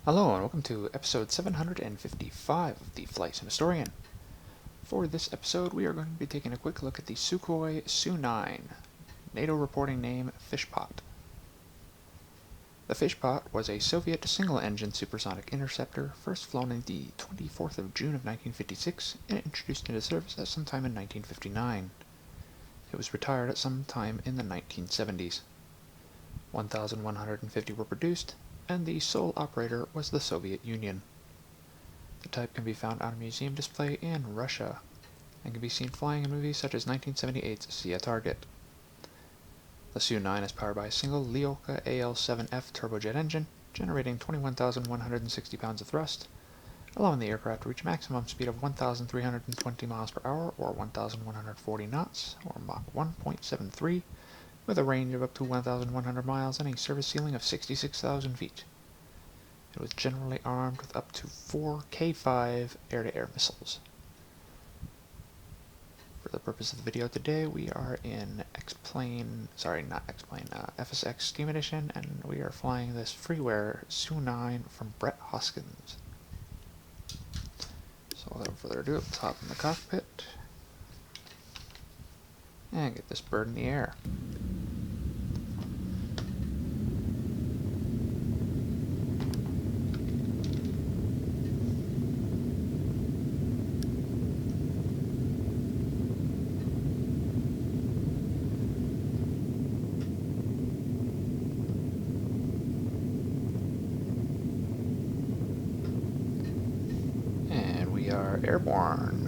Hello and welcome to episode 755 of the Flight Sim Historian. For this episode we are going to be taking a quick look at the Sukhoi Su-9, NATO reporting name Fishpot. The Fishpot was a Soviet single-engine supersonic interceptor first flown on the 24th of June of 1956 and introduced into service at some time in 1959. It was retired at some time in the 1970s. 1,150 were produced, and the sole operator was the Soviet Union. The type can be found on a museum display in Russia, and can be seen flying in movies such as 1978's See a Target. The Su-9 is powered by a single Lyulka AL-7F turbojet engine, generating 21,160 pounds of thrust, allowing the aircraft to reach a maximum speed of 1,320 miles per hour, or 1,140 knots, or Mach 1.73, with a range of up to 1,100 miles and a service ceiling of 66,000 feet. It was generally armed with up to 4 K-5 air-to-air missiles. For the purpose of the video today, we are in FSX Steam Edition, and we are flying this freeware Su-9 from Brett Hoskins. So without further ado, let's hop in the cockpit and get this bird in the air. And we are airborne.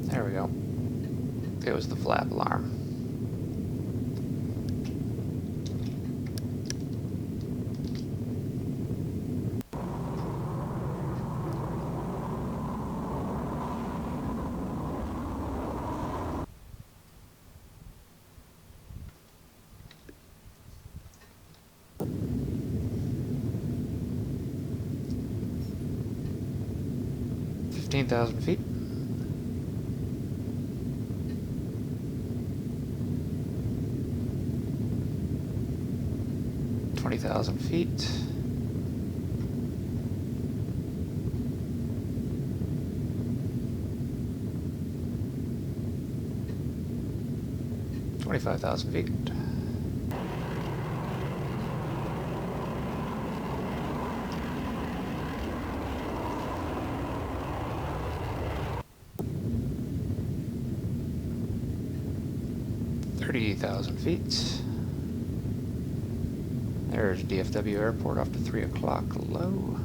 There we go. It was the flap alarm. $15,000 feet. $20,000 feet. $25,000 feet. $30,000 feet. There's DFW Airport off to 3 o'clock low.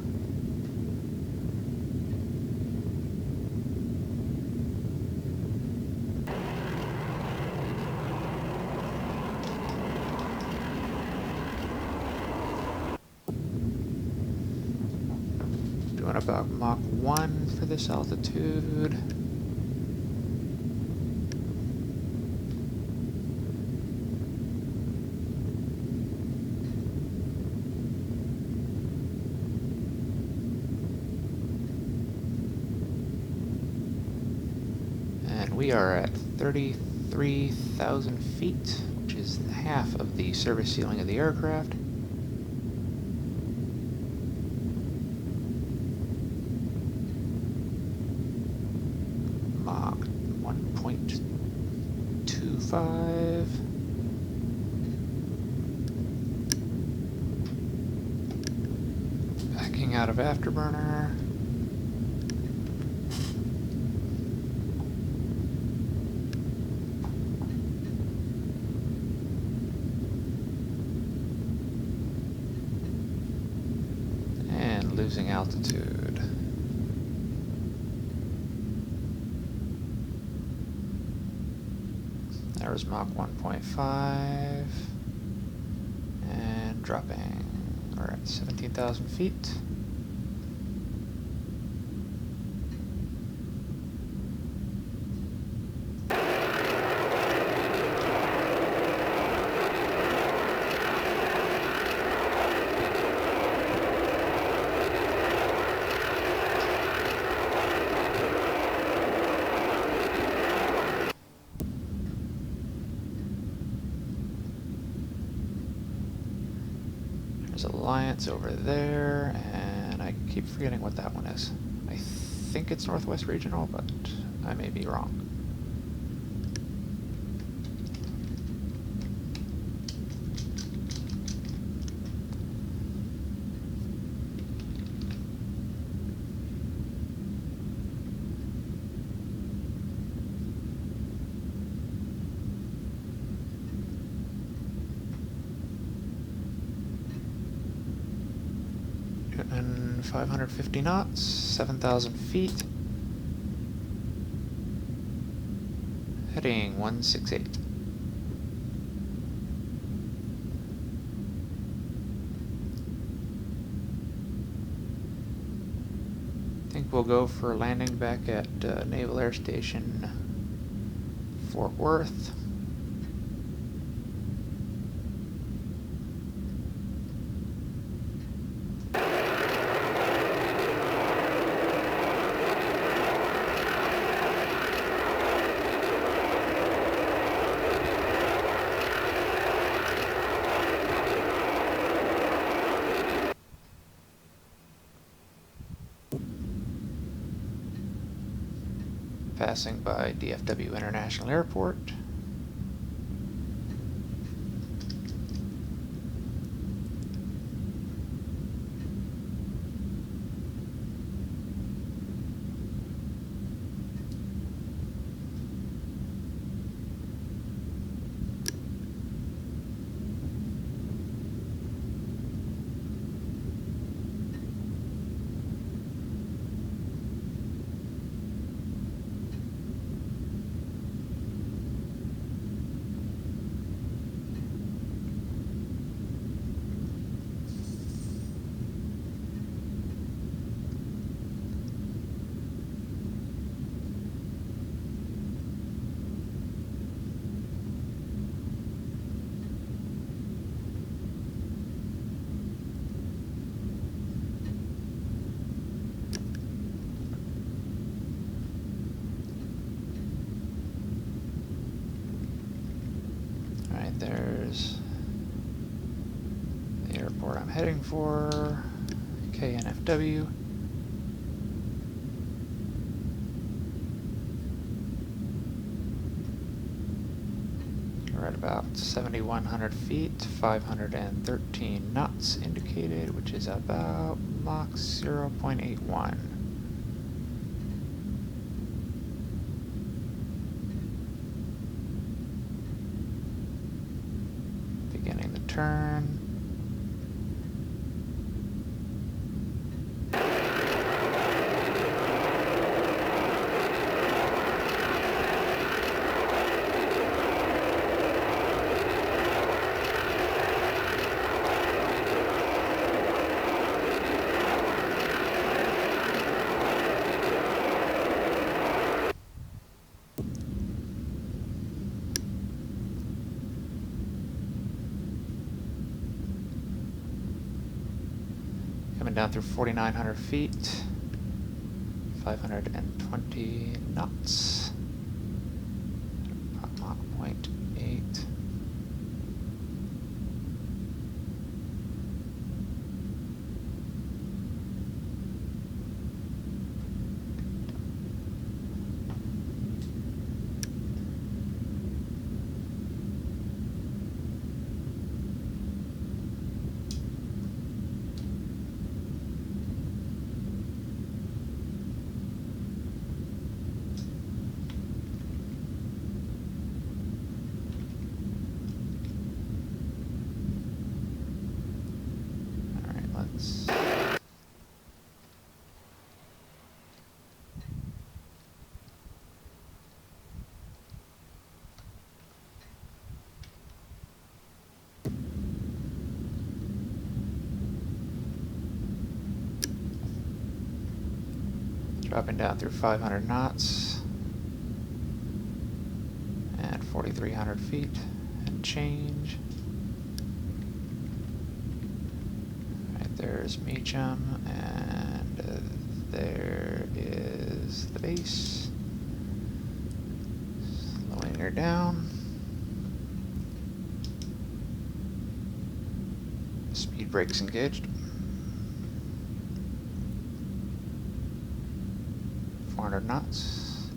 Doing about Mach 1 for this altitude. We are at 33,000 feet, which is half of the service ceiling of the aircraft. Mach 1.25. Backing out of afterburner. Losing altitude. There's Mach 1.5 and dropping. We're at 17,000 feet. There's Alliance over there, and I keep forgetting what that one is. I think it's Northwest Regional, but I may be wrong. And 550 knots, 7,000 feet. Heading 168. I think we'll go for landing back at Naval Air Station Fort Worth. Passing by DFW International Airport. There's the airport I'm heading for, KNFW. We're at about 7,100 feet, 513 knots indicated, which is about Mach 0.81. Beginning the turn. Coming down through 4,900 feet, 520 knots, Mach 0.8. Dropping down through 500 knots and 4,300 feet and change. Right, there's Meacham, and there is the base. Slowing her down. Speed Brakes engaged. 400 knots.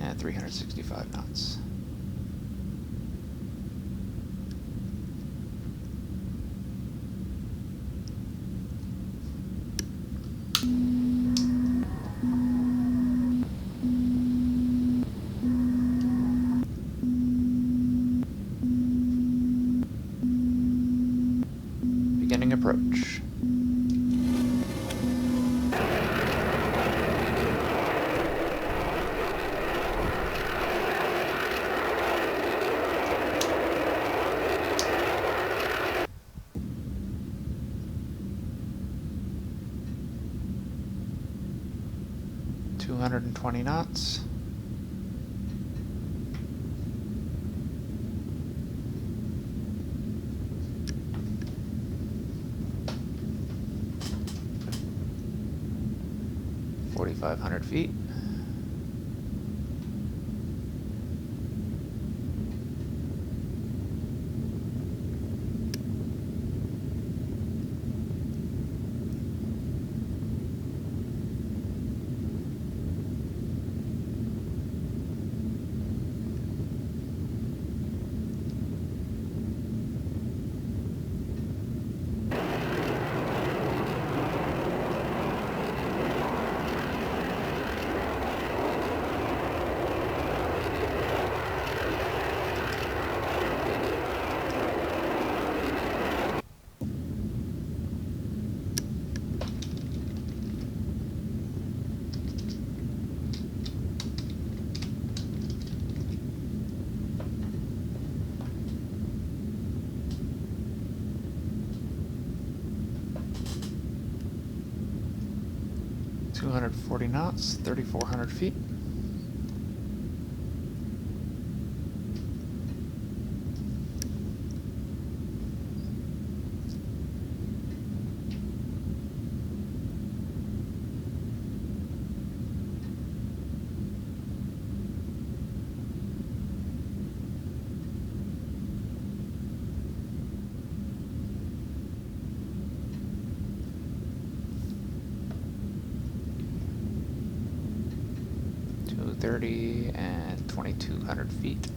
And 365 knots. Beginning approach. $220 knots. $4,500 feet. $240 knots, 3,400 feet. $230 and 2,200 feet.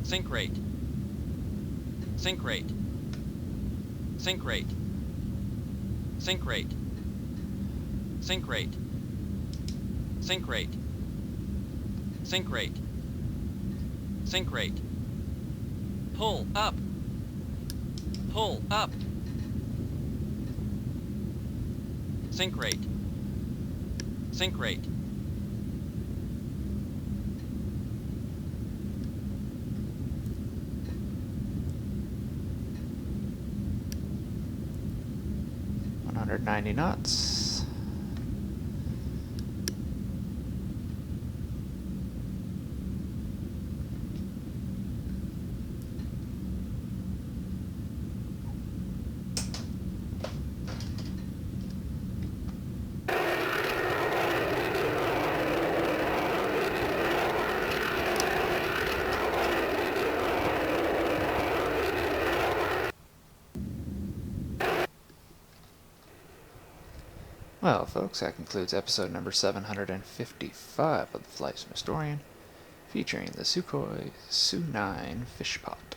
Sink rate. Sink rate. Sink rate. Sink rate. Sink rate. Sink rate. Sink rate. Sink rate. Pull up. Pull up. Sink rate. Sink rate. $190 knots. Well, folks, that concludes episode number 755 of the Flight Sim Historian, featuring the Sukhoi Su-9 Fishpot.